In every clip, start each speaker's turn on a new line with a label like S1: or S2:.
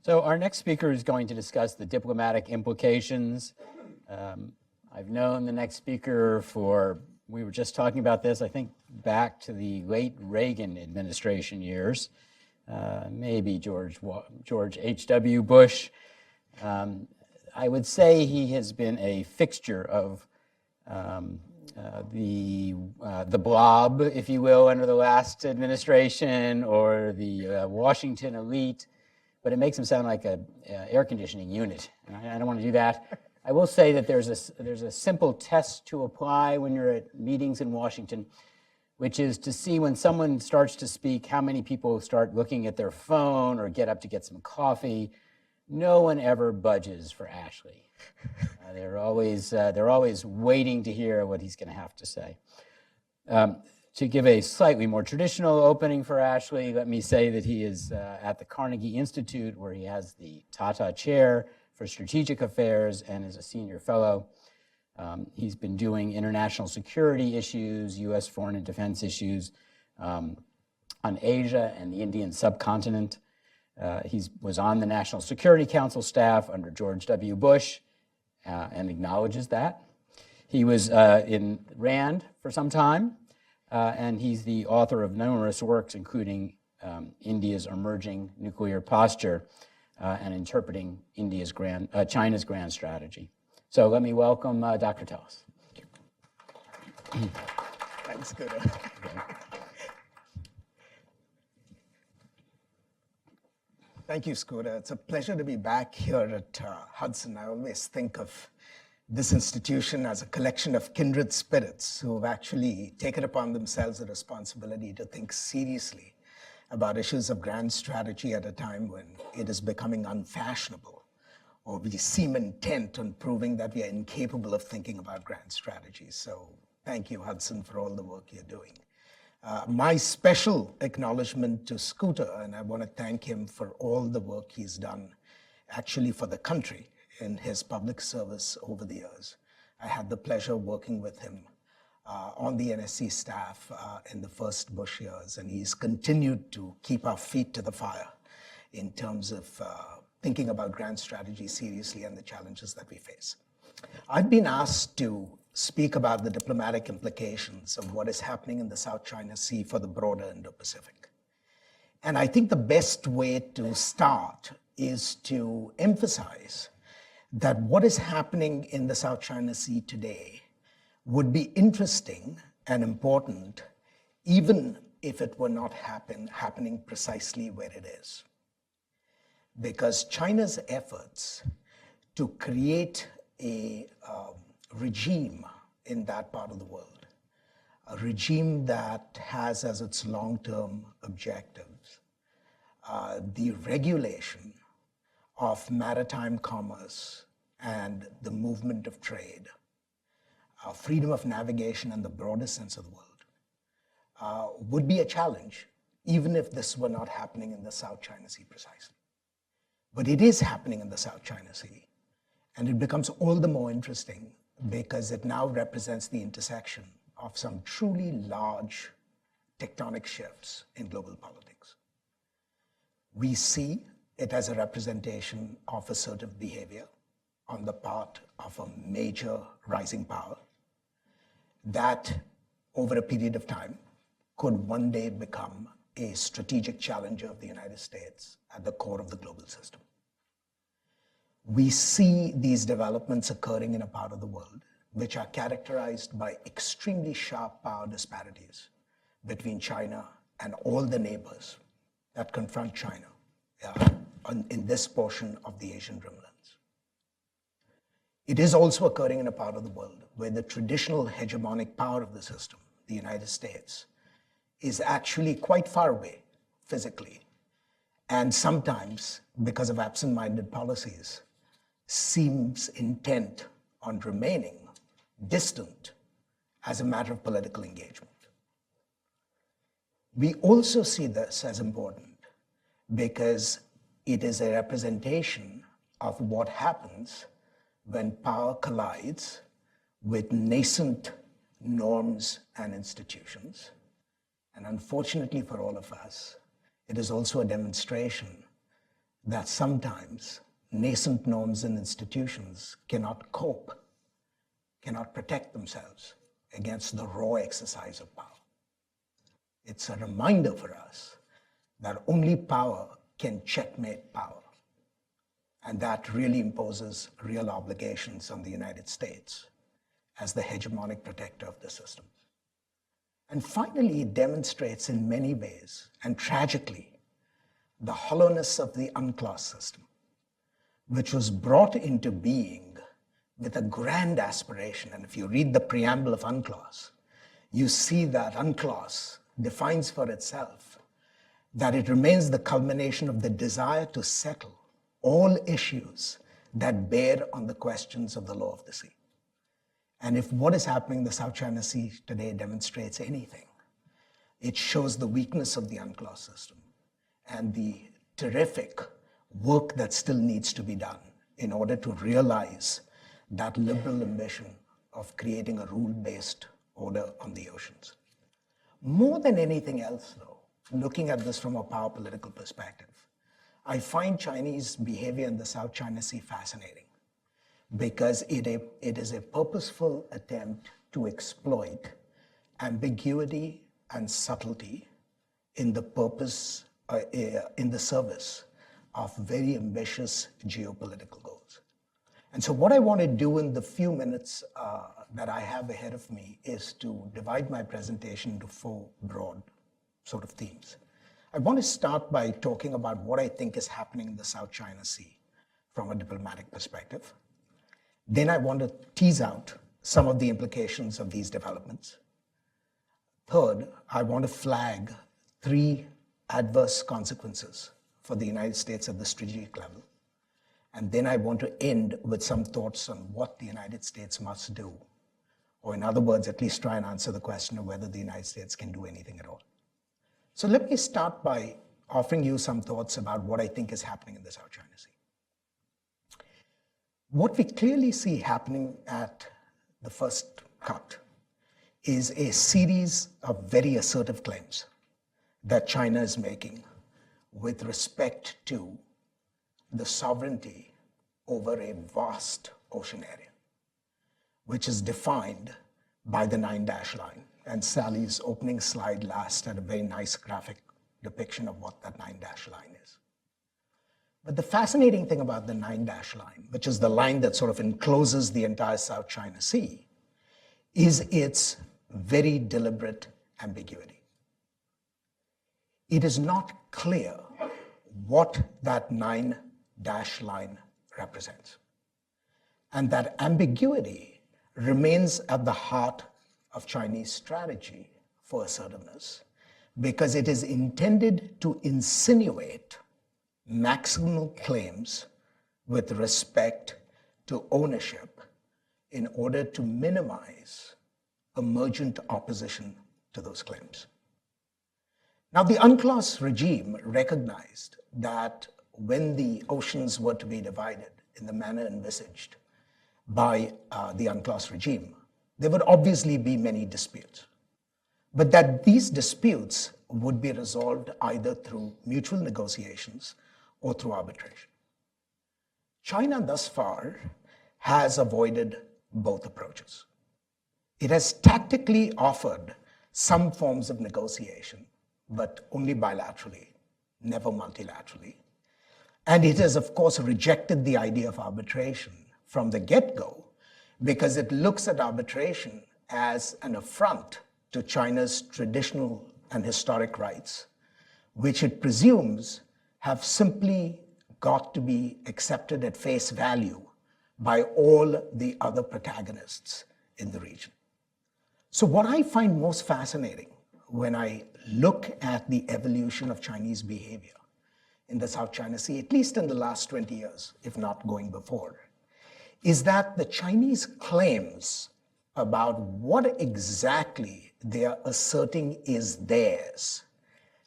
S1: So our next speaker is going to discuss the diplomatic implications. I've known the next speaker we were just talking about this, I think back to the late Reagan administration years, maybe George H.W. Bush. I would say he has been a fixture of the blob, if you will, under the last administration, or the Washington elite, but it makes him sound like an air conditioning unit, and I don't want to do that. I will say that there's a simple test to apply when you're at meetings in Washington, which is to see when someone starts to speak, how many people start looking at their phone or get up to get some coffee. No one ever budges for Ashley. They're always waiting to hear what he's going to have to say. To give a slightly more traditional opening for Ashley, let me say that he is at the Carnegie Institute, where he has the Tata Chair for Strategic Affairs and is a senior fellow. He's been doing international security issues, U.S. foreign and defense issues on Asia and the Indian subcontinent. He was on the National Security Council staff under George W. Bush and acknowledges that. He was in RAND for some time, and he's the author of numerous works, including India's Emerging Nuclear Posture and Interpreting China's Grand Strategy. So let me welcome Dr. Tellis.
S2: Thank you. Thanks, Scooter.
S1: Okay.
S2: Thank you, Scooter. It's a pleasure to be back here at Hudson. I always think of this institution as a collection of kindred spirits who have actually taken upon themselves the responsibility to think seriously about issues of grand strategy at a time when it is becoming unfashionable, or we seem intent on proving that we are incapable of thinking about grand strategies. So thank you, Hudson, for all the work you're doing. My special acknowledgement to Scooter, and I want to thank him for all the work he's done actually for the country in his public service over the years. I had the pleasure of working with him on the NSC staff in the first Bush years, and he's continued to keep our feet to the fire in terms of thinking about grand strategy seriously and the challenges that we face. I've been asked to speak about the diplomatic implications of what is happening in the South China Sea for the broader Indo-Pacific. And I think the best way to start is to emphasize that what is happening in the South China Sea today would be interesting and important, even if it were not happening precisely where it is. Because China's efforts to create a regime in that part of the world, a regime that has as its long-term objectives the regulation of maritime commerce and the movement of trade, freedom of navigation in the broadest sense of the world, would be a challenge, even if this were not happening in the South China Sea precisely. But it is happening in the South China Sea, and it becomes all the more interesting because it now represents the intersection of some truly large tectonic shifts in global politics. We see it as a representation of assertive behavior on the part of a major rising power that, over a period of time, could one day become a strategic challenger of the United States at the core of the global system. We see these developments occurring in a part of the world which are characterized by extremely sharp power disparities between China and all the neighbors that confront China in this portion of the Asian Rimlands. It is also occurring in a part of the world where the traditional hegemonic power of the system, the United States, is actually quite far away physically, and sometimes, because of absent-minded policies, seems intent on remaining distant as a matter of political engagement. We also see this as important because it is a representation of what happens when power collides with nascent norms and institutions. And unfortunately for all of us, it is also a demonstration that sometimes nascent norms and institutions cannot cope, cannot protect themselves against the raw exercise of power. It's a reminder for us that only power can checkmate power. And that really imposes real obligations on the United States as the hegemonic protector of the system. And finally, it demonstrates in many ways, and tragically, the hollowness of the UNCLOS system, which was brought into being with a grand aspiration. And if you read the preamble of UNCLOS, you see that UNCLOS defines for itself that it remains the culmination of the desire to settle all issues that bear on the questions of the law of the sea. And if what is happening in the South China Sea today demonstrates anything, it shows the weakness of the UNCLOS system and the terrific work that still needs to be done in order to realize that liberal ambition of creating a rule-based order on the oceans. More than anything else, though, looking at this from a power political perspective, I find Chinese behavior in the South China Sea fascinating because it is a purposeful attempt to exploit ambiguity and subtlety in the purpose, in the service of very ambitious geopolitical goals. And so what I want to do in the few minutes that I have ahead of me is to divide my presentation into four broad sort of themes. I want to start by talking about what I think is happening in the South China Sea from a diplomatic perspective. Then I want to tease out some of the implications of these developments. Third, I want to flag three adverse consequences for the United States at the strategic level. And then I want to end with some thoughts on what the United States must do, or in other words, at least try and answer the question of whether the United States can do anything at all. So let me start by offering you some thoughts about what I think is happening in the South China Sea. What we clearly see happening at the first cut is a series of very assertive claims that China is making with respect to the sovereignty over a vast ocean area, which is defined by the 9-dash line. And Sally's opening slide last had a very nice graphic depiction of what that 9-dash line is. But the fascinating thing about the 9-dash line, which is the line that sort of encloses the entire South China Sea, is its very deliberate ambiguity. It is not clear what that 9-dash line represents. And that ambiguity remains at the heart of Chinese strategy for assertiveness because it is intended to insinuate maximal claims with respect to ownership in order to minimize emergent opposition to those claims. Now, the UNCLOS regime recognized that when the oceans were to be divided in the manner envisaged by the UNCLOS regime, there would obviously be many disputes, but that these disputes would be resolved either through mutual negotiations or through arbitration. China thus far has avoided both approaches. It has tactically offered some forms of negotiation, but only bilaterally, never multilaterally. And it has, of course, rejected the idea of arbitration from the get-go because it looks at arbitration as an affront to China's traditional and historic rights, which it presumes have simply got to be accepted at face value by all the other protagonists in the region. So what I find most fascinating when I look at the evolution of Chinese behavior in the South China Sea, at least in the last 20 years, if not going before, is that the Chinese claims about what exactly they are asserting is theirs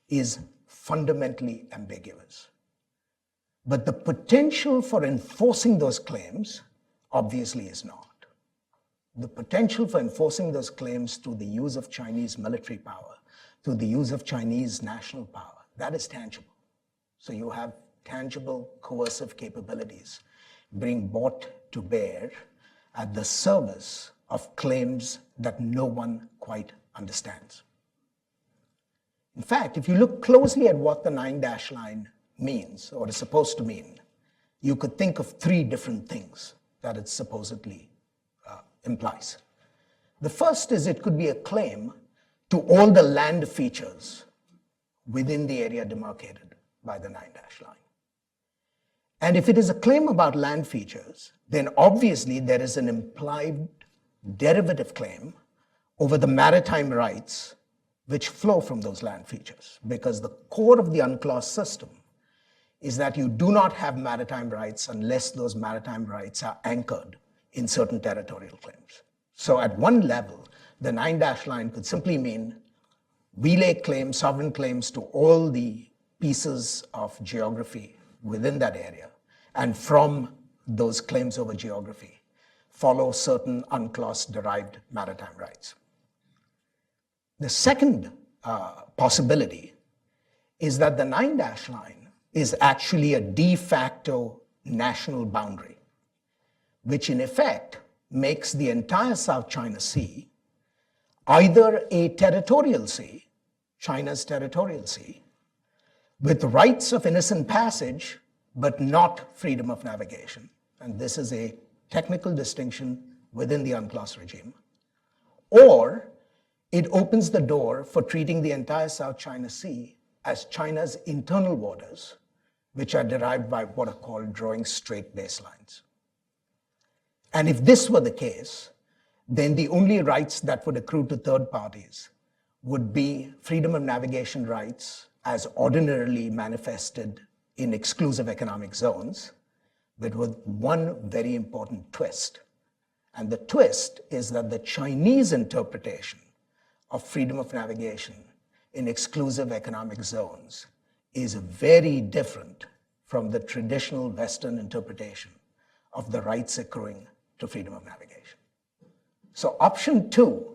S2: is fundamentally ambiguous. But the potential for enforcing those claims obviously is not. The potential for enforcing those claims through the use of Chinese military power, through the use of Chinese national power, that is tangible. So you have tangible, coercive capabilities being brought to bear at the service of claims that no one quite understands. In fact, if you look closely at what the 9-dash line means, or is supposed to mean, you could think of three different things that it supposedly implies. The first is it could be a claim to all the land features within the area demarcated by the 9-dash line. And if it is a claim about land features, then obviously there is an implied derivative claim over the maritime rights which flow from those land features, because the core of the UNCLOS system is that you do not have maritime rights unless those maritime rights are anchored in certain territorial claims. So at one level, the 9-dash line could simply mean we lay claims, sovereign claims to all the pieces of geography within that area, and from those claims over geography follow certain UNCLOS-derived maritime rights. The second possibility is that the 9-dash line is actually a de facto national boundary, which in effect makes the entire South China Sea either a territorial sea, China's territorial sea, with rights of innocent passage, but not freedom of navigation. And this is a technical distinction within the UNCLOS regime. Or it opens the door for treating the entire South China Sea as China's internal waters, which are derived by what are called drawing straight baselines. And if this were the case, then the only rights that would accrue to third parties would be freedom of navigation rights as ordinarily manifested in exclusive economic zones, but with one very important twist. And the twist is that the Chinese interpretation of freedom of navigation in exclusive economic zones is very different from the traditional Western interpretation of the rights accruing to freedom of navigation. So option 2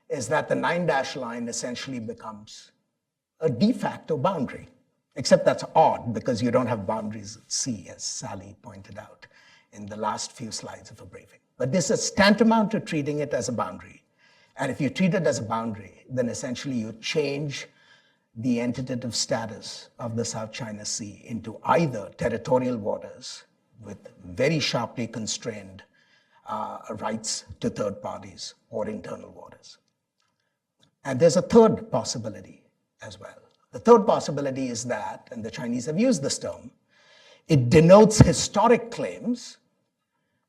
S2: is that the 9-dash line essentially becomes a de facto boundary, except that's odd because you don't have boundaries at sea, as Sally pointed out in the last few slides of her briefing. But this is tantamount to treating it as a boundary. And if you treat it as a boundary, then essentially you change the entitative status of the South China Sea into either territorial waters with very sharply constrained rights to third parties or internal waters. And there's a third possibility as well. The third possibility is that, and the Chinese have used this term, it denotes historic claims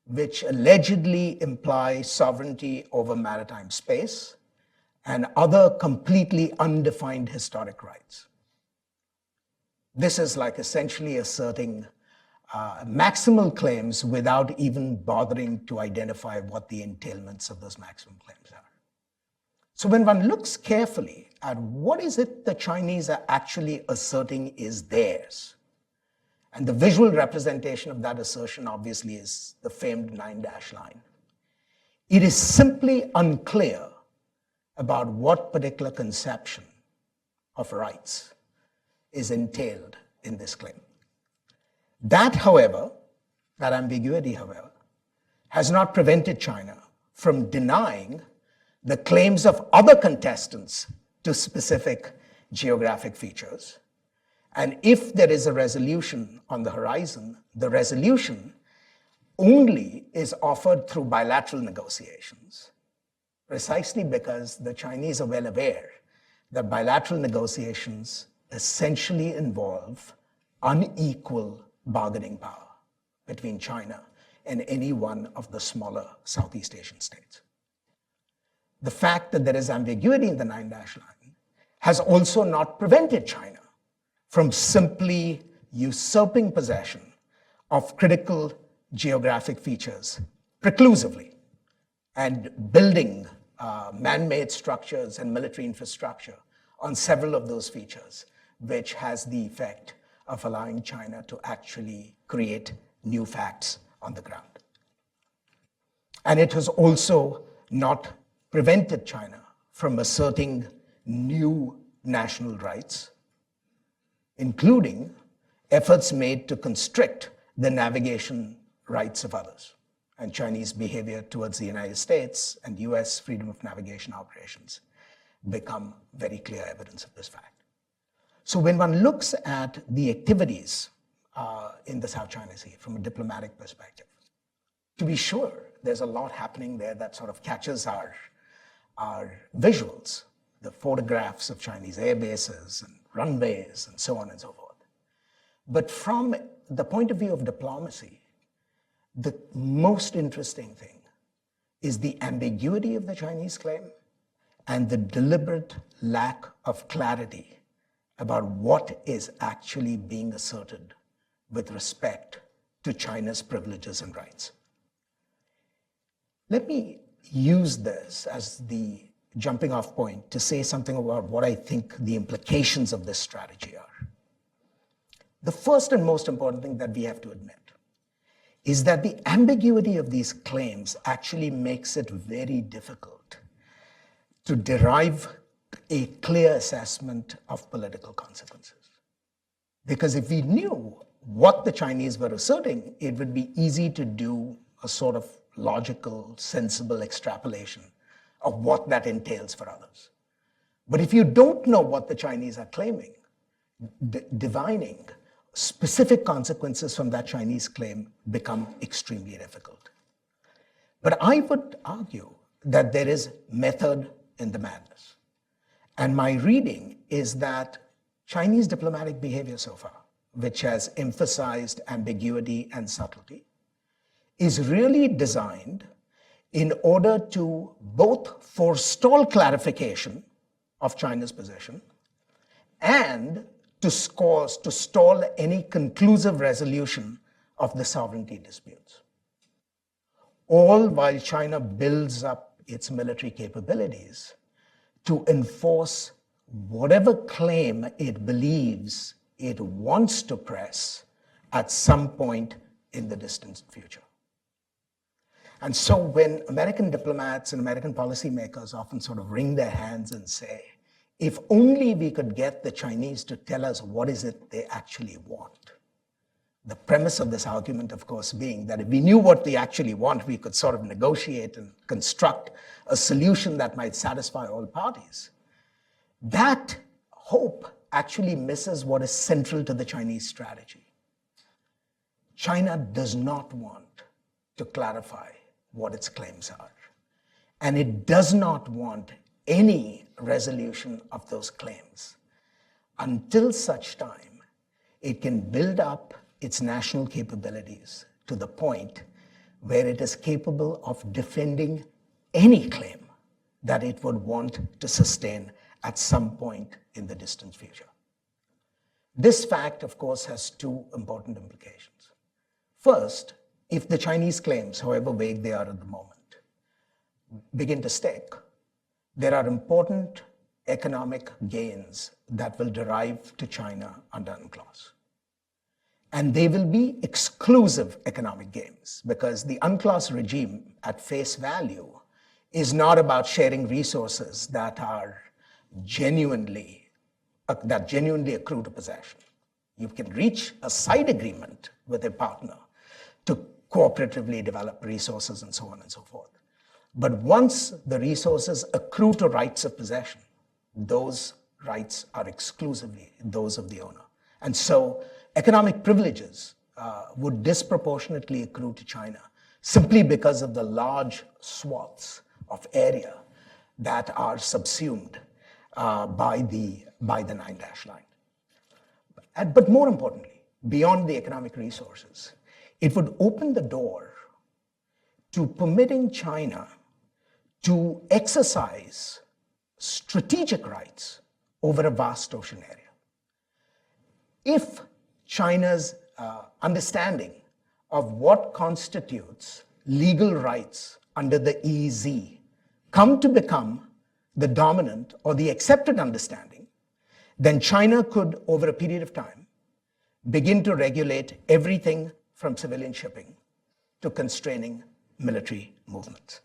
S2: which allegedly imply sovereignty over maritime space and other completely undefined historic rights. This is like essentially asserting maximal claims without even bothering to identify what the entailments of those maximum claims are. So when one looks carefully at what is it the Chinese are actually asserting is theirs, and the visual representation of that assertion obviously is the famed 9-dash line, it is simply unclear about what particular conception of rights is entailed in this claim. That, however, that ambiguity, however, has not prevented China from denying the claims of other contestants to specific geographic features. And if there is a resolution on the horizon, the resolution only is offered through bilateral negotiations, precisely because the Chinese are well aware that bilateral negotiations essentially involve unequal bargaining power between China and any one of the smaller Southeast Asian states. The fact that there is ambiguity in the 9-dash line has also not prevented China from simply usurping possession of critical geographic features preclusively and building man-made structures and military infrastructure on several of those features, which has the effect of allowing China to actually create new facts on the ground. And it has also not prevented China from asserting new national rights, including efforts made to constrict the navigation rights of others, and Chinese behavior towards the United States and US freedom of navigation operations become very clear evidence of this fact. So when one looks at the activities in the South China Sea from a diplomatic perspective, to be sure, there's a lot happening there that sort of catches our visuals, the photographs of Chinese air bases and runways and so on and so forth. But from the point of view of diplomacy, the most interesting thing is the ambiguity of the Chinese claim and the deliberate lack of clarity about what is actually being asserted with respect to China's privileges and rights. Let me use this as the jumping off point to say something about what I think the implications of this strategy are. The first and most important thing that we have to admit is that the ambiguity of these claims actually makes it very difficult to derive a clear assessment of political consequences. Because if we knew what the Chinese were asserting, it would be easy to do a sort of logical, sensible extrapolation of what that entails for others. But if you don't know what the Chinese are claiming, divining specific consequences from that Chinese claim become extremely difficult. But I would argue that there is method in the madness. And my reading is that Chinese diplomatic behavior so far, which has emphasized ambiguity and subtlety, is really designed in order to both forestall clarification of China's position and to stall any conclusive resolution of the sovereignty disputes. All while China builds up its military capabilities to enforce whatever claim it believes it wants to press at some point in the distant future. And so when American diplomats and American policymakers often sort of wring their hands and say, if only we could get the Chinese to tell us what is it they actually want. The premise of this argument, of course, being that if we knew what they actually want, we could sort of negotiate and construct a solution that might satisfy all parties. That hope actually misses what is central to the Chinese strategy. China does not want to clarify what its claims are. And it does not want any resolution of those claims until such time it can build up its national capabilities to the point where it is capable of defending any claim that it would want to sustain at some point in the distant future. This fact, of course, has two important implications. First, if the Chinese claims, however vague they are at the moment, begin to stick, there are important economic gains that will derive to China under UNCLOS. And they will be exclusive economic gains because the UNCLOS regime at face value is not about sharing resources that genuinely accrue to possession. You can reach a side agreement with a partner to cooperatively develop resources and so on and so forth. But once the resources accrue to rights of possession, those rights are exclusively those of the owner. And so economic privileges would disproportionately accrue to China simply because of the large swaths of area that are subsumed by the Nine-Dash Line. But more importantly, beyond the economic resources, it would open the door to permitting China to exercise strategic rights over a vast ocean area. If China's understanding of what constitutes legal rights under the EEZ come to become the dominant or the accepted understanding, then China could, over a period of time, begin to regulate everything from civilian shipping to constraining military movements.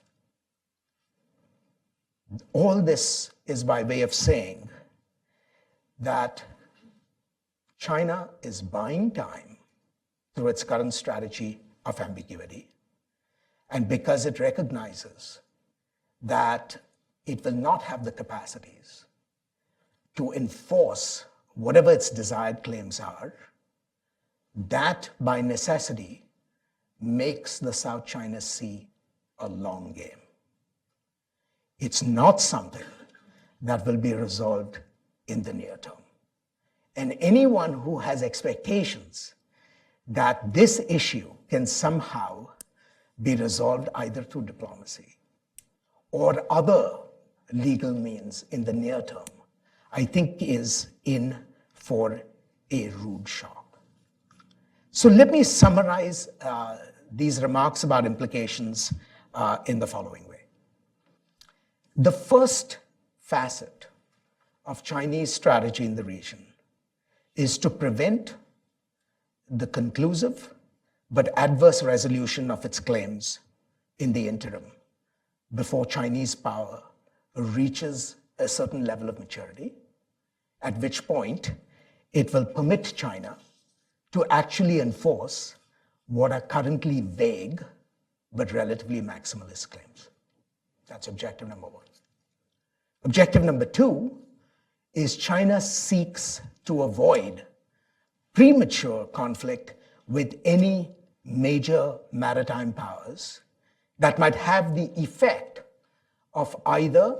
S2: All this is by way of saying that China is buying time through its current strategy of ambiguity, and because it recognizes that it will not have the capacities to enforce whatever its desired claims are, that by necessity makes the South China Sea a long game. It's not something that will be resolved in the near term. And anyone who has expectations that this issue can somehow be resolved either through diplomacy or other legal means in the near term, I think is in for a rude shock. So let me summarize these remarks about implications in the following way. The first facet of Chinese strategy in the region is to prevent the conclusive but adverse resolution of its claims in the interim before Chinese power reaches a certain level of maturity, at which point it will permit China to actually enforce what are currently vague but relatively maximalist claims. That's objective number one. Objective number two is China seeks to avoid premature conflict with any major maritime powers that might have the effect of either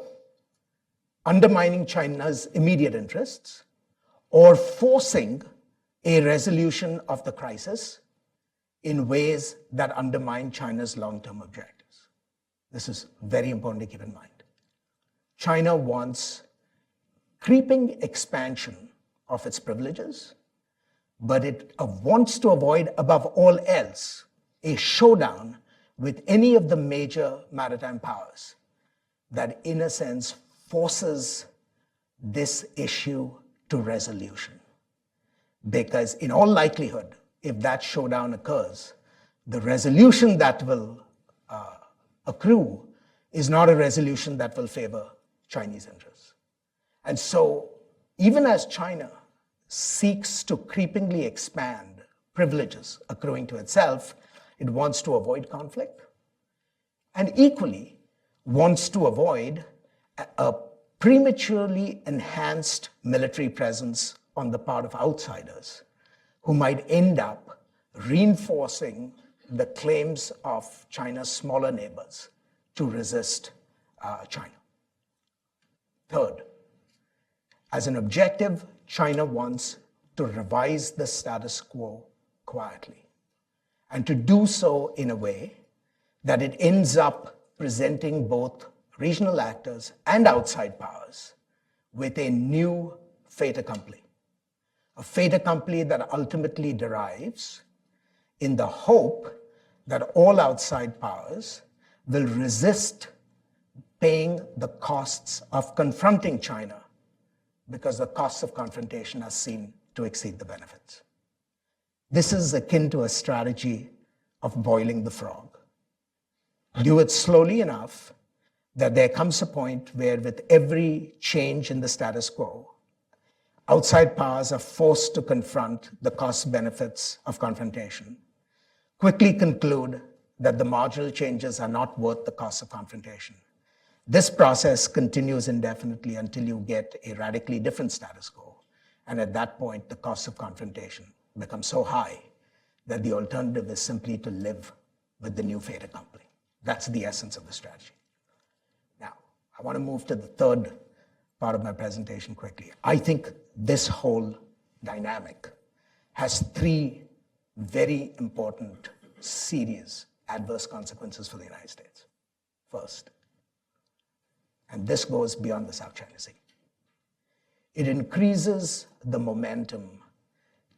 S2: undermining China's immediate interests or forcing a resolution of the crisis in ways that undermine China's long-term objectives. This is very important to keep in mind. China wants creeping expansion of its privileges, but it wants to avoid, above all else, a showdown with any of the major maritime powers that, in a sense, forces this issue to resolution. Because in all likelihood, if that showdown occurs, the resolution that will accrue is not a resolution that will favor Chinese interests. And so, even as China seeks to creepingly expand privileges accruing to itself, it wants to avoid conflict, and equally wants to avoid a prematurely enhanced military presence on the part of outsiders who might end up reinforcing the claims of China's smaller neighbors to resist China. Third, as an objective, China wants to revise the status quo quietly, and to do so in a way that it ends up presenting both regional actors and outside powers with a new fait accompli. A fait accompli that ultimately derives in the hope that all outside powers will resist paying the costs of confronting China, because the costs of confrontation are seen to exceed the benefits. This is akin to a strategy of boiling the frog. Do it slowly enough that there comes a point where, with every change in the status quo, outside powers are forced to confront the cost benefits of confrontation, quickly conclude that the marginal changes are not worth the cost of confrontation. This process continues indefinitely until you get a radically different status quo. And at that point, the cost of confrontation becomes so high that the alternative is simply to live with the new fait accompli. That's the essence of the strategy. Now, I want to move to the third part of my presentation quickly. I think this whole dynamic has three very important, serious, adverse consequences for the United States. First, and this goes beyond the South China Sea, it increases the momentum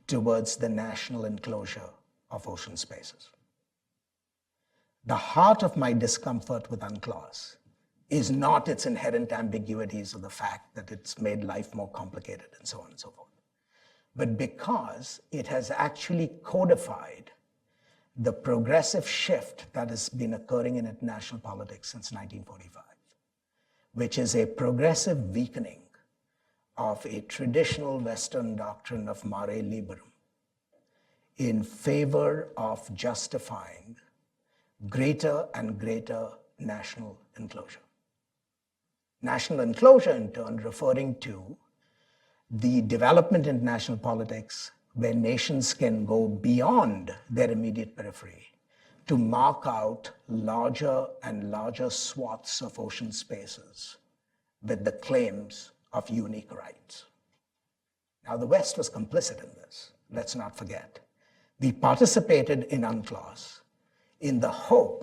S2: towards the national enclosure of ocean spaces. The heart of my discomfort with UNCLOS is not its inherent ambiguities or the fact that it's made life more complicated and so on and so forth, but because it has actually codified the progressive shift that has been occurring in international politics since 1945, which is a progressive weakening of a traditional Western doctrine of mare liberum in favor of justifying greater and greater national enclosure. National enclosure, in turn, referring to the development in national politics where nations can go beyond their immediate periphery to mark out larger and larger swaths of ocean spaces with the claims of unique rights. Now, the West was complicit in this, let's not forget. We participated in UNCLOS in the hope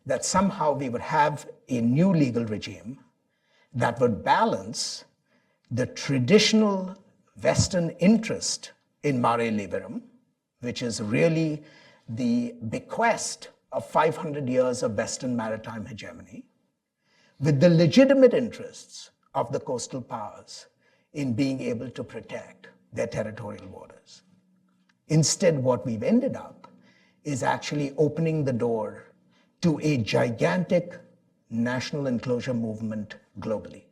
S2: that somehow we would have a new legal regime that would balance the traditional Western interest in mare liberum, which is really the bequest of 500 years of Western maritime hegemony, with the legitimate interests of the coastal powers in being able to protect their territorial waters. Instead, what we've ended up is actually opening the door to a gigantic national enclosure movement globally,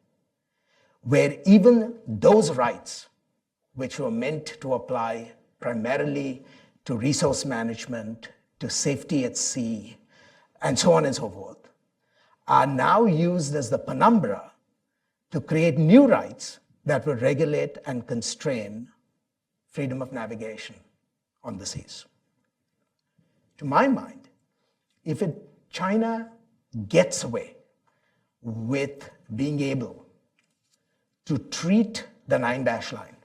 S2: where even those rights, which were meant to apply primarily to resource management, to safety at sea, and so on and so forth, are now used as the penumbra to create new rights that will regulate and constrain freedom of navigation on the seas. To my mind, if China gets away with being able to treat the 9-dash line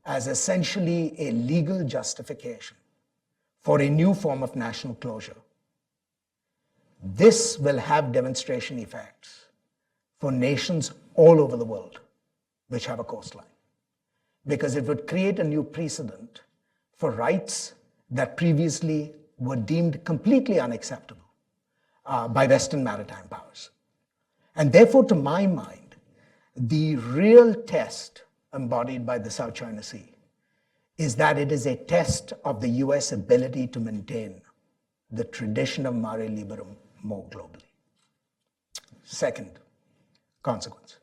S2: as essentially a legal justification for a new form of national closure, this will have demonstration effects for nations all over the world which have a coastline, because it would create a new precedent for rights that previously were deemed completely unacceptable by Western maritime powers. And therefore, to my mind, the real test embodied by the South China Sea is that it is a test of the US ability to maintain the tradition of mare liberum more globally. Second consequence,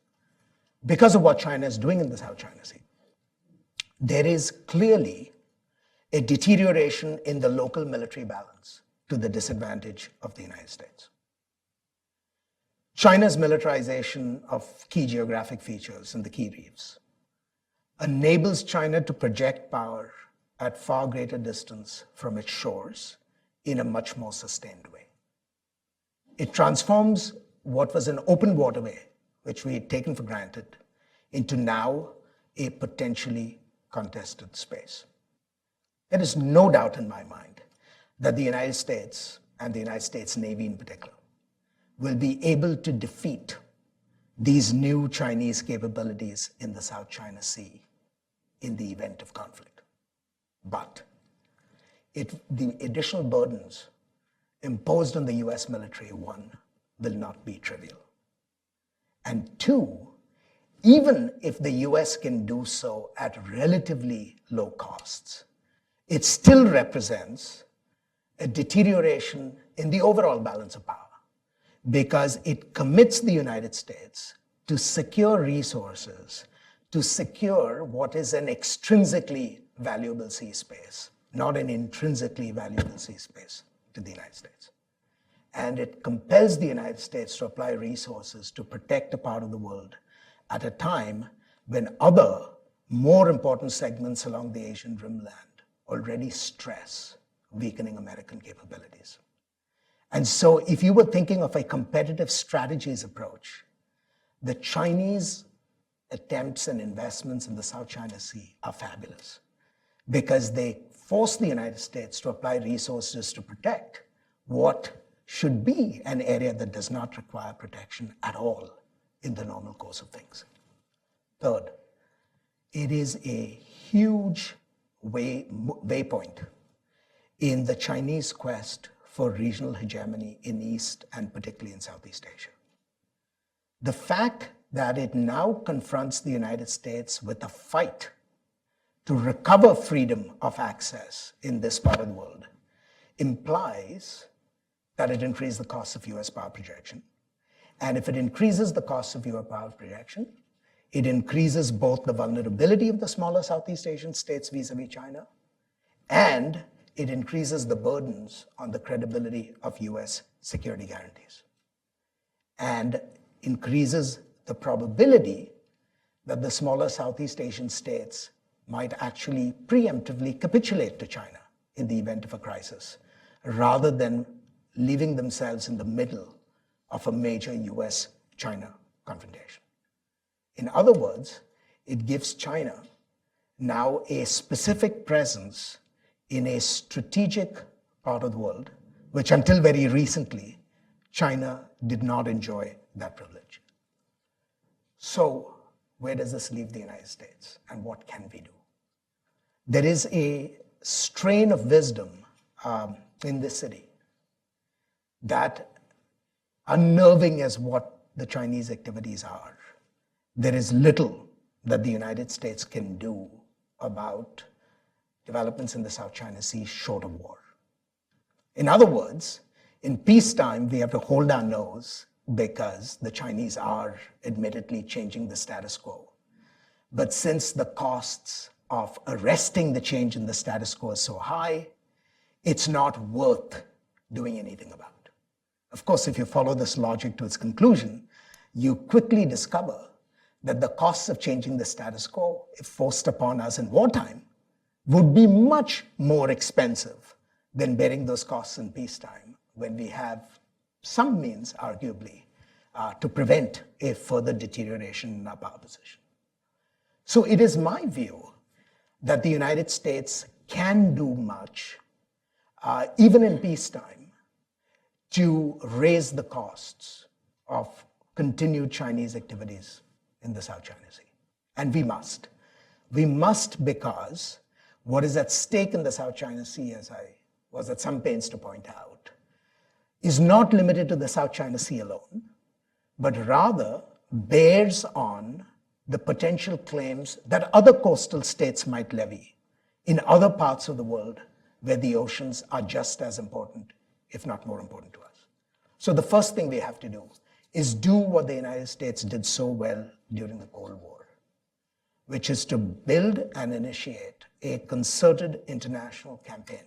S2: because of what China is doing in the South China Sea, there is clearly a deterioration in the local military balance to the disadvantage of the United States. China's militarization of key geographic features in the key reefs enables China to project power at far greater distance from its shores in a much more sustained way. It transforms what was an open waterway, which we had taken for granted, into now a potentially contested space. There is no doubt in my mind that the United States, and the United States Navy in particular, will be able to defeat these new Chinese capabilities in the South China Sea in the event of conflict. But the additional burdens imposed on the US military, one, will not be trivial. And two, even if the US can do so at relatively low costs, it still represents a deterioration in the overall balance of power, because it commits the United States to secure resources, to secure what is an extrinsically valuable sea space, not an intrinsically valuable sea space to the United States. And it compels the United States to apply resources to protect a part of the world at a time when other, more important segments along the Asian rimland already stress weakening American capabilities. And so if you were thinking of a competitive strategies approach, the Chinese attempts and investments in the South China Sea are fabulous, because they force the United States to apply resources to protect what should be an area that does not require protection at all in the normal course of things. Third, it is a huge waypoint in the Chinese quest for regional hegemony in East and particularly in Southeast Asia. The fact that it now confronts the United States with a fight to recover freedom of access in this part of the world implies that it increases the cost of US power projection. And if it increases the cost of US power projection, it increases both the vulnerability of the smaller Southeast Asian states vis-a-vis China, and it increases the burdens on the credibility of US security guarantees, and increases the probability that the smaller Southeast Asian states might actually preemptively capitulate to China in the event of a crisis, rather than leaving themselves in the middle of a major US-China confrontation. In other words, it gives China now a specific presence in a strategic part of the world, which until very recently, China did not enjoy that privilege. So where does this leave the United States, and what can we do? There is a strain of wisdom in this city that, unnerving as what the Chinese activities are, there is little that the United States can do about developments in the South China Sea short of war. In other words, in peacetime, we have to hold our nose because the Chinese are admittedly changing the status quo. But since the costs of arresting the change in the status quo is so high, it's not worth doing anything about. Of course, if you follow this logic to its conclusion, you quickly discover that the costs of changing the status quo, if forced upon us in wartime, would be much more expensive than bearing those costs in peacetime, when we have some means, arguably, to prevent a further deterioration in our power position. So it is my view that the United States can do much, even in peacetime, to raise the costs of continued Chinese activities in the South China Sea. And we must. We must, because what is at stake in the South China Sea, as I was at some pains to point out, is not limited to the South China Sea alone, but rather bears on the potential claims that other coastal states might levy in other parts of the world where the oceans are just as important, if not more important to us. So the first thing we have to do is do what the United States did so well during the Cold War, which is to build and initiate a concerted international campaign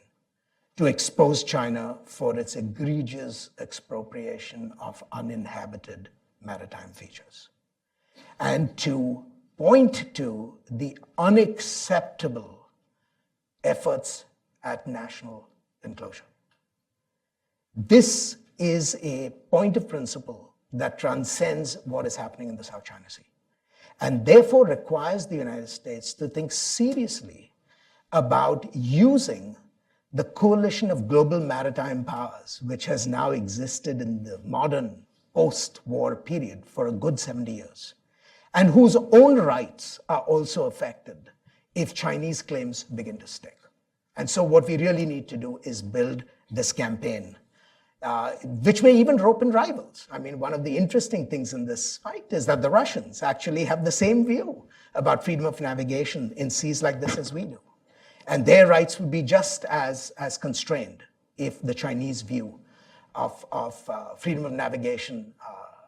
S2: to expose China for its egregious expropriation of uninhabited maritime features, and to point to the unacceptable efforts at national enclosure. This is a point of principle that transcends what is happening in the South China Sea, and therefore requires the United States to think seriously about using the coalition of global maritime powers, which has now existed in the modern post-war period for a good 70 years, and whose own rights are also affected if Chinese claims begin to stick. And so what we really need to do is build this campaign, which may even rope in rivals. I mean, one of the interesting things in this fight is that the Russians actually have the same view about freedom of navigation in seas like this as we do. And their rights would be just as constrained if the Chinese view of freedom of navigation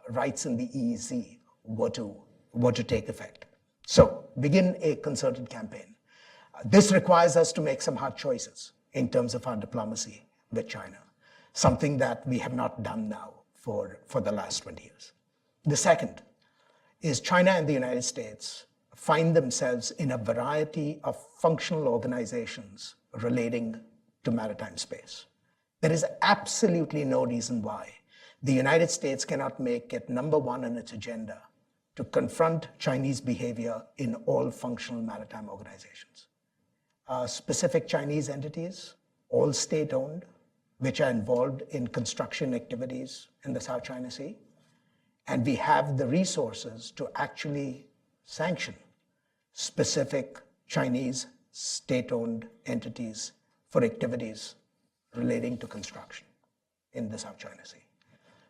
S2: rights in the EEZ were to take effect. So begin a concerted campaign. This requires us to make some hard choices in terms of our diplomacy with China, something that we have not done now for the last 20 years. The second is China and the United States find themselves in a variety of functional organizations relating to maritime space. There is absolutely no reason why the United States cannot make it number one on its agenda to confront Chinese behavior in all functional maritime organizations. Specific Chinese entities, all state-owned, which are involved in construction activities in the South China Sea, and we have the resources to actually sanction specific Chinese state-owned entities for activities relating to construction in the South China Sea.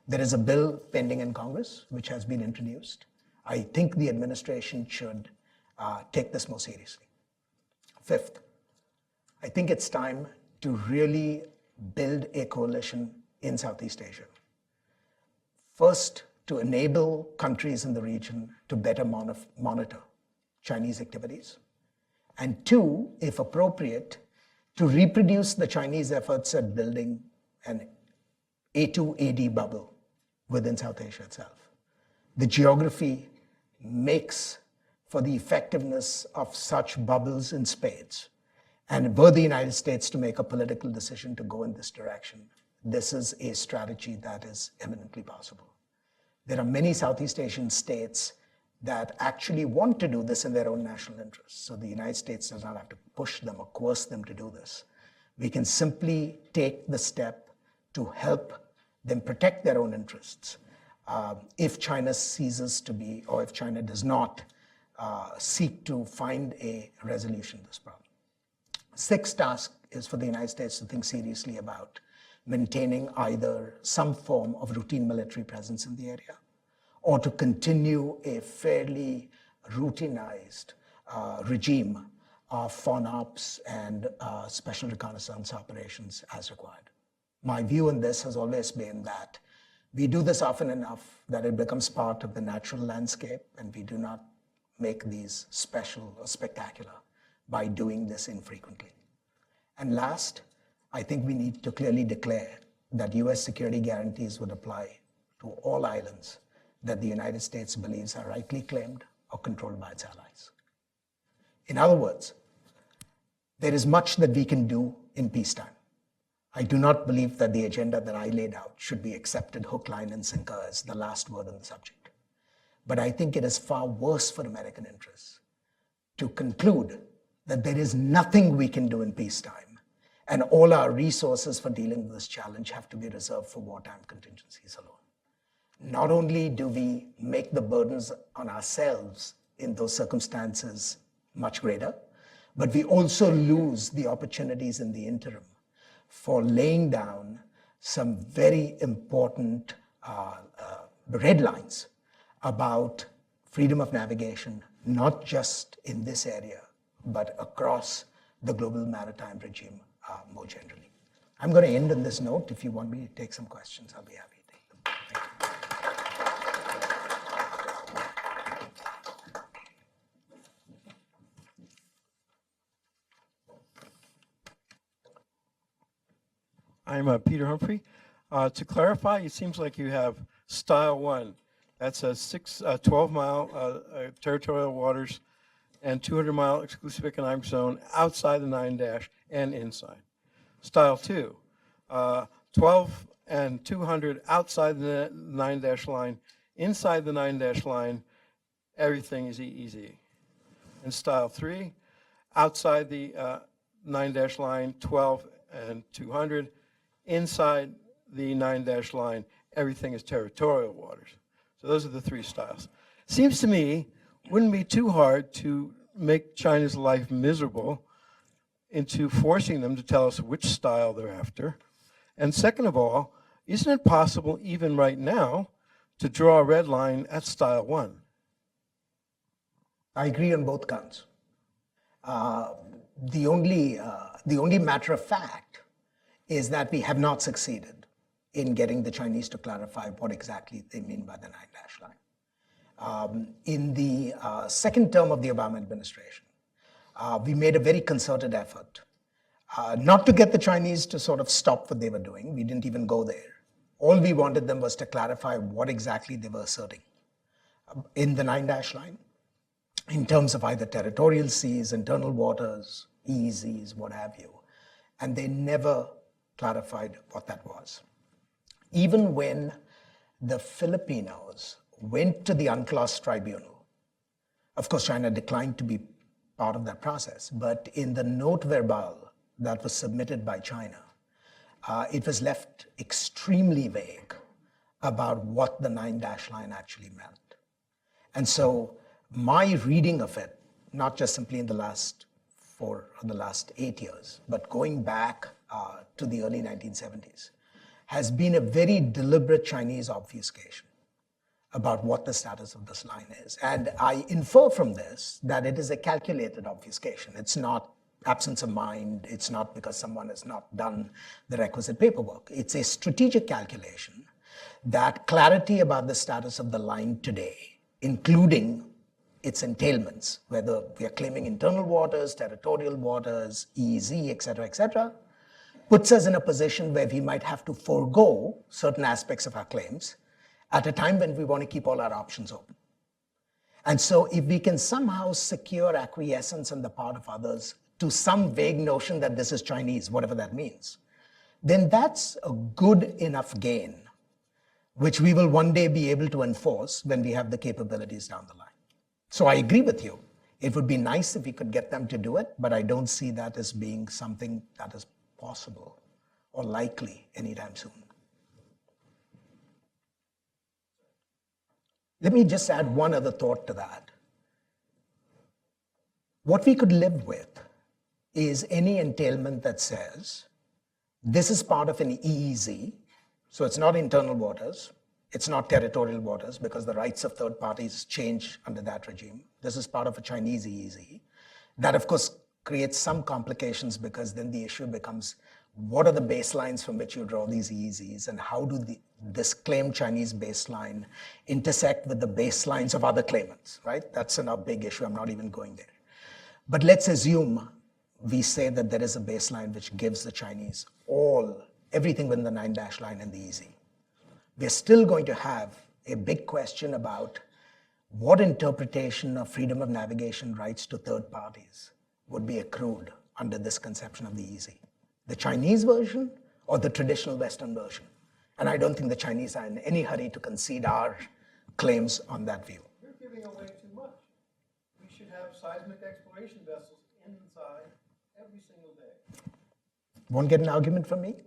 S2: There is a bill pending in Congress which has been introduced. I think the administration should take this more seriously. Fifth, I think it's time to really build a coalition in Southeast Asia. First, to enable countries in the region to better monitor Chinese activities. And two, if appropriate, to reproduce the Chinese efforts at building an A2AD bubble within South Asia itself. The geography makes for the effectiveness of such bubbles in spades. And were the United States to make a political decision to go in this direction, this is a strategy that is eminently possible. There are many Southeast Asian states that actually want to do this in their own national interests. So the United States does not have to push them or coerce them to do this. We can simply take the step to help them protect their own interests if China ceases to be, or if China does not seek to find a resolution to this problem. Sixth task is for the United States to think seriously about maintaining either some form of routine military presence in the area, or to continue a fairly routinized regime of foreign ops and special reconnaissance operations as required. My view on this has always been that we do this often enough that it becomes part of the natural landscape, and we do not make these special or spectacular by doing this infrequently. And last, I think we need to clearly declare that US security guarantees would apply to all islands that the United States believes are rightly claimed or controlled by its allies. In other words, there is much that we can do in peacetime. I do not believe that the agenda that I laid out should be accepted hook, line, and sinker as the last word on the subject. But I think it is far worse for American interests to conclude that there is nothing we can do in peacetime, and all our resources for dealing with this challenge have to be reserved for wartime contingencies alone. Not only do we make the burdens on ourselves in those circumstances much greater, but we also lose the opportunities in the interim for laying down some very important red lines about freedom of navigation, not just in this area, but across the global maritime regime more generally. I'm going to end on this note. If you want me to take some questions, I'll be happy to take them. Thank you.
S3: I'm Peter Humphrey. To clarify, it seems like you have Style 1. That's a 12-mile territorial waters and 200-mile exclusive economic zone outside the 9- and inside. Style 2, 12 and 200 outside the 9- line. Inside the 9- line, everything is easy. And Style 3, outside the 9- line, 12 and 200. Inside the 9- line, everything is territorial waters. So those are the three styles. Seems to me, wouldn't be too hard to make China's life miserable into forcing them to tell us which style they're after. And second of all, isn't it possible even right now to draw a red line at Style 1?
S2: I agree on both counts. The only matter of fact is that we have not succeeded in getting the Chinese to clarify what exactly they mean by the 9- line. In the second term of the Obama administration, we made a very concerted effort not to get the Chinese to sort of stop what they were doing. We didn't even go there. All we wanted them was to clarify what exactly they were asserting in the 9- line in terms of either territorial seas, internal waters, EEZs, what have you. And they never clarified what that was. Even when the Filipinos went to the UNCLOS tribunal, of course, China declined to be part of that process, but in the note verbal that was submitted by China, it was left extremely vague about what the 9- line actually meant. And so my reading of it, not just simply in the last 4 or the last 8 years, but going back to the early 1970s, has been a very deliberate Chinese obfuscation about what the status of this line is. And I infer from this that it is a calculated obfuscation. It's not absence of mind. It's not because someone has not done the requisite paperwork. It's a strategic calculation that clarity about the status of the line today, including its entailments, whether we are claiming internal waters, territorial waters, EEZ, et cetera, puts us in a position where we might have to forego certain aspects of our claims at a time when we want to keep all our options open. And so if we can somehow secure acquiescence on the part of others to some vague notion that this is Chinese, whatever that means, then that's a good enough gain, which we will one day be able to enforce when we have the capabilities down the line. So I agree with you. It would be nice if we could get them to do it, but I don't see that as being something that is possible or likely anytime soon. Let me just add one other thought to that. What we could live with is any entailment that says this is part of an EEZ, so it's not internal waters, it's not territorial waters because the rights of third parties change under that regime. This is part of a Chinese EEZ. That, of course, creates some complications because then the issue becomes what are the baselines from which you draw these EEZs and how do this claimed Chinese baseline intersect with the baselines of other claimants, right? That's a big issue. I'm not even going there. But let's assume we say that there is a baseline which gives the Chinese everything within the 9-dash line and the EEZ. We're still going to have a big question about what interpretation of freedom of navigation rights to third parties would be accrued under this conception of the EEZ. The Chinese version or the traditional Western version? And I don't think the Chinese are in any hurry to concede our claims on that view.
S3: You're giving away too much. We should have seismic exploration vessels inside every single day.
S2: Won't get an argument from me?
S1: It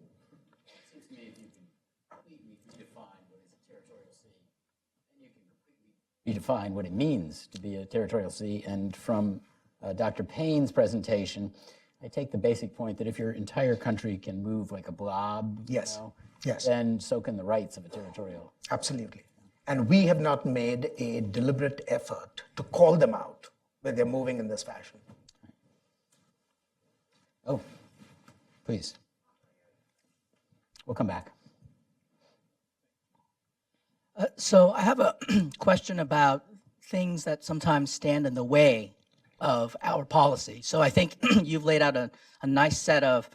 S1: seems to me if you can completely redefine what is a territorial sea, and you can completely redefine what it means to be a territorial sea. And from Dr. Payne's presentation, I take the basic point that if your entire country can move like a blob,
S2: Yes. Yes.
S1: then so can the rights of a territorial.
S2: Absolutely. And we have not made a deliberate effort to call them out when they're moving in this fashion.
S1: Oh, please. We'll come back.
S4: So I have a question about things that sometimes stand in the way of our policy. So I think you've laid out a nice set of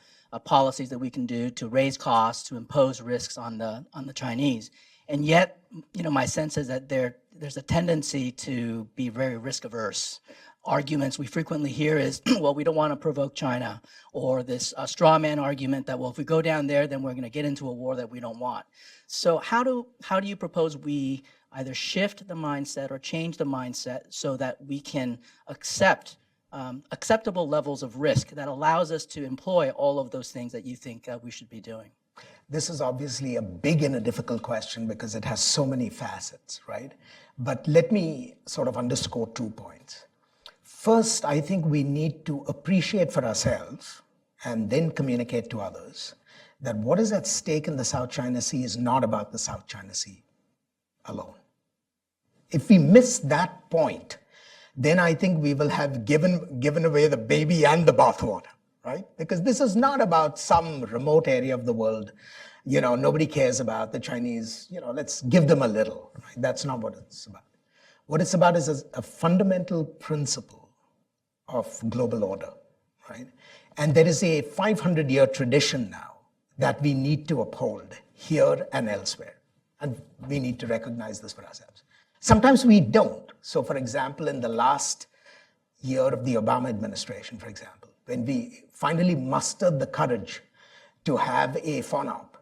S4: policies that we can do to raise costs, to impose risks on the Chinese. And yet, my sense is that there's a tendency to be very risk averse. Arguments we frequently hear is, well, we don't want to provoke China, or this straw man argument that, well, if we go down there, then we're going to get into a war that we don't want. So how do you propose we either shift the mindset or change the mindset so that we can accept acceptable levels of risk that allows us to employ all of those things that you think we should be doing?
S2: This is obviously a big and a difficult question because it has so many facets, right? But let me sort of underscore 2 points. First, I think we need to appreciate for ourselves and then communicate to others that what is at stake in the South China Sea is not about the South China Sea alone. If we miss that point, then I think we will have given away the baby and the bathwater, right? Because this is not about some remote area of the world, nobody cares about the Chinese, let's give them a little, right? That's not what it's about. What it's about is a fundamental principle of global order, right? And there is a 500-year tradition now that we need to uphold here and elsewhere. And we need to recognize this for ourselves. Sometimes we don't. So for example, in the last year of the Obama administration, for example, when we finally mustered the courage to have a FONOP,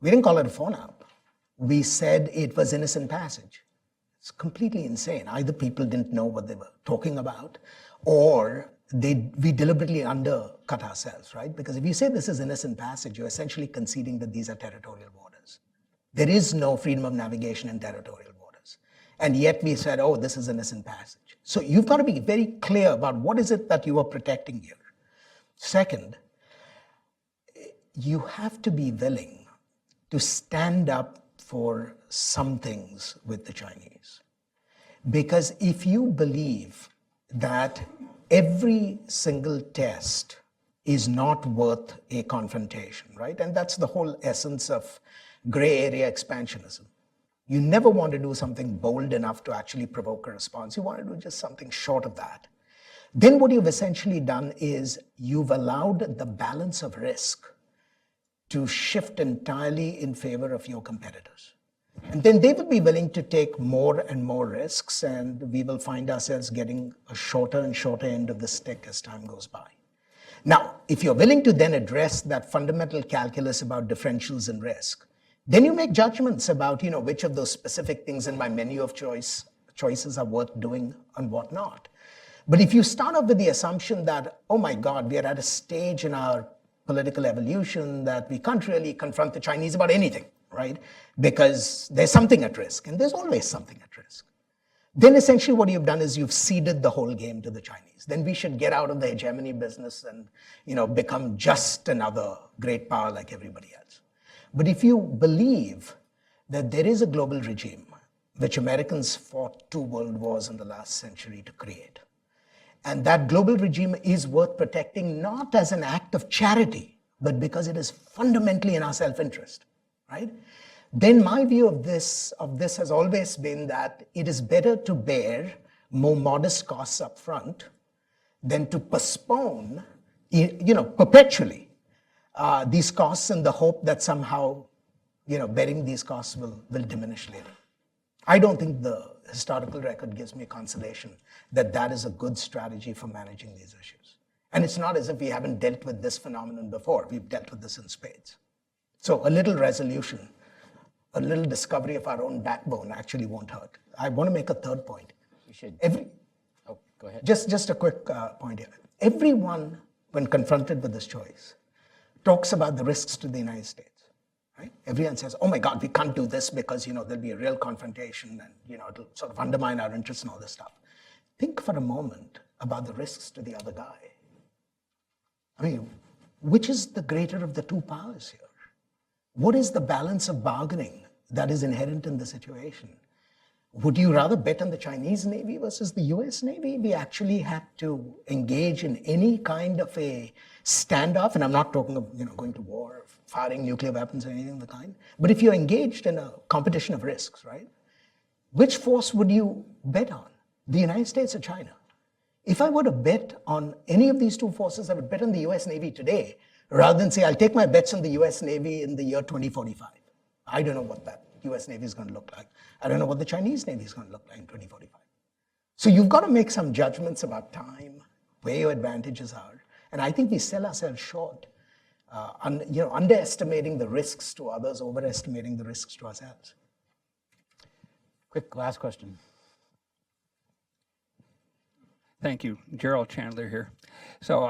S2: we didn't call it a FONOP. We said it was innocent passage. It's completely insane. Either people didn't know what they were talking about, or we deliberately undercut ourselves, right? Because if you say this is innocent passage, you're essentially conceding that these are territorial waters. There is no freedom of navigation in territorial waters. And yet we said, oh, this is innocent passage. So you've got to be very clear about what is it that you are protecting here. Second, you have to be willing to stand up for some things with the Chinese. Because if you believe that every single test is not worth a confrontation, right? And that's the whole essence of gray area expansionism. You never want to do something bold enough to actually provoke a response. You want to do just something short of that. Then what you've essentially done is you've allowed the balance of risk to shift entirely in favor of your competitors. And then they will be willing to take more and more risks, and we will find ourselves getting a shorter and shorter end of the stick as time goes by. Now, if you're willing to then address that fundamental calculus about differentials in risk, then you make judgments about, which of those specific things in my menu of choices are worth doing and what not. But if you start off with the assumption that, oh my God, we are at a stage in our political evolution that we can't really confront the Chinese about anything, right? Because there's something at risk, and there's always something at risk. Then essentially what you've done is you've ceded the whole game to the Chinese. Then we should get out of the hegemony business and become just another great power like everybody else. But if you believe that there is a global regime, which Americans fought 2 world wars in the last century to create, and that global regime is worth protecting not as an act of charity, but because it is fundamentally in our self-interest, right? Then my view of this has always been that it is better to bear more modest costs up front than to postpone, perpetually these costs in the hope that somehow, bearing these costs will diminish later. I don't think the historical record gives me consolation that that is a good strategy for managing these issues. And it's not as if we haven't dealt with this phenomenon before. We've dealt with this in spades. So a little resolution, a little discovery of our own backbone actually won't hurt. I want to make a third point.
S1: We should. Go ahead.
S2: Just a quick point here. Everyone, when confronted with this choice, talks about the risks to the United States. Right? Everyone says, oh my God, we can't do this because there'll be a real confrontation and it'll sort of undermine our interests and all this stuff. Think for a moment about the risks to the other guy. I mean, which is the greater of the two powers here? What is the balance of bargaining that is inherent in the situation? Would you rather bet on the Chinese Navy versus the US Navy? We actually had to engage in any kind of a standoff, and I'm not talking of going to war, firing nuclear weapons or anything of the kind. But if you're engaged in a competition of risks, right? Which force would you bet on? The United States or China? If I were to bet on any of these two forces, I would bet on the US Navy today, rather than say, I'll take my bets on the US Navy in the year 2045. I don't know what that US Navy is going to look like. I don't know what the Chinese Navy is going to look like in 2045. So you've got to make some judgments about time, where your advantages are. And I think we sell ourselves short, underestimating the risks to others, overestimating the risks to ourselves.
S1: Quick last question.
S5: Thank you. Gerald Chandler here. So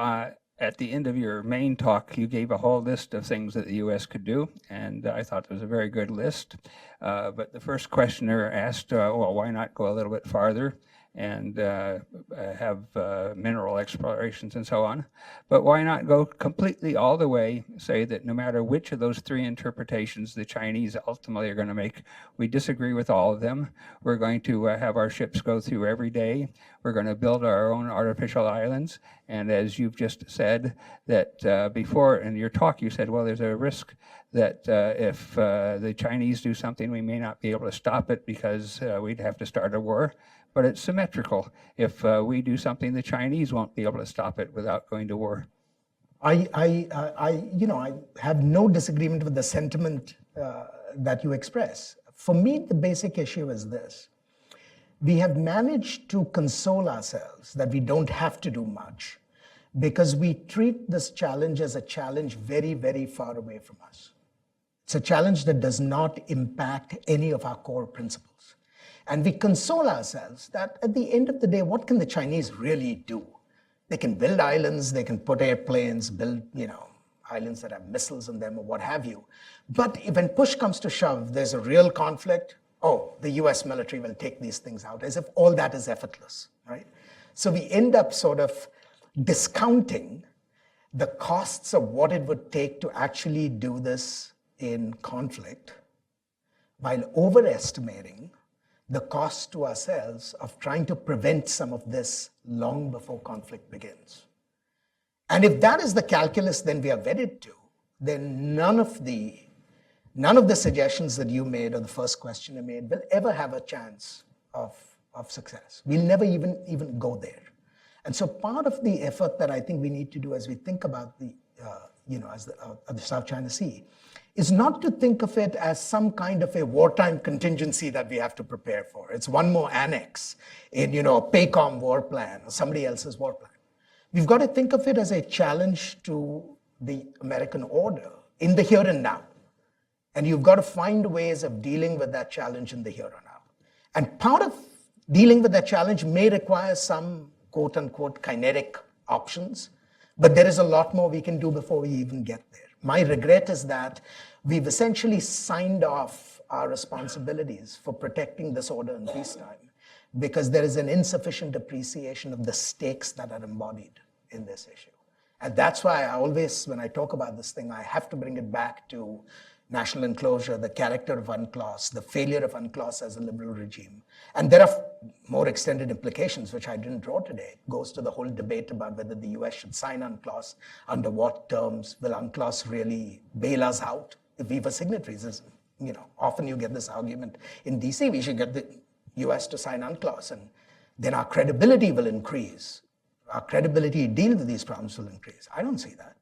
S5: at the end of your main talk, you gave a whole list of things that the U.S. could do, and I thought it was a very good list. But the first questioner asked, well, why not go a little bit farther and have mineral explorations and so on? But why not go completely all the way, say that no matter which of those 3 interpretations the Chinese ultimately are going to make, we disagree with all of them. We're going to have our ships go through every day. We're going to build our own artificial islands. And as you've just said, that before in your talk, you said, well, there's a risk that if the Chinese do something, we may not be able to stop it because we'd have to start a war. But it's symmetrical. If we do something, the Chinese won't be able to stop it without going to war.
S2: I have no disagreement with the sentiment that you express. For me, the basic issue is this. We have managed to console ourselves that we don't have to do much because we treat this challenge as a challenge very, very far away from us. It's a challenge that does not impact any of our core principles. And we console ourselves that at the end of the day, what can the Chinese really do? They can build islands, they can put airplanes, build, islands that have missiles on them or what have you. But when push comes to shove, there's a real conflict. Oh, the US military will take these things out, as if all that is effortless, right? So we end up sort of discounting the costs of what it would take to actually do this in conflict while overestimating the cost to ourselves of trying to prevent some of this long before conflict begins. And if that is the calculus then we are wedded to, then none of the suggestions that you made or the first question you made will ever have a chance of success. We'll never even go there. And so part of the effort that I think we need to do as we think about the South China Sea is not to think of it as some kind of a wartime contingency that we have to prepare for. It's one more annex in, a PACOM war plan or somebody else's war plan. We've got to think of it as a challenge to the American order in the here and now. And you've got to find ways of dealing with that challenge in the here and now. And part of dealing with that challenge may require some quote unquote kinetic options, but there is a lot more we can do before we even get there. My regret is that we've essentially signed off our responsibilities for protecting this order in peacetime because there is an insufficient appreciation of the stakes that are embodied in this issue. And that's why I always, when I talk about this thing, I have to bring it back to national enclosure, the character of UNCLOS, the failure of UNCLOS as a liberal regime. And there are more extended implications, which I didn't draw today. It goes to the whole debate about whether the US should sign UNCLOS, under what terms. Will UNCLOS really bail us out if we were signatories? Often you get this argument in DC, we should get the US to sign UNCLOS, and then our credibility will increase. Our credibility to deal with these problems will increase. I don't see that.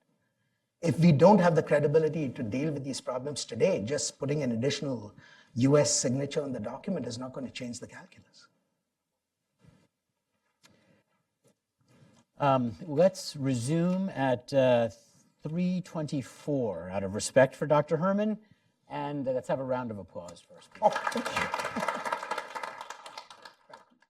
S2: If we don't have the credibility to deal with these problems today, just putting an additional US signature on the document is not going to change the calculus.
S1: Let's resume at 3:24 out of respect for Dr. Herman, and let's have a round of applause first.
S2: Oh, thank you.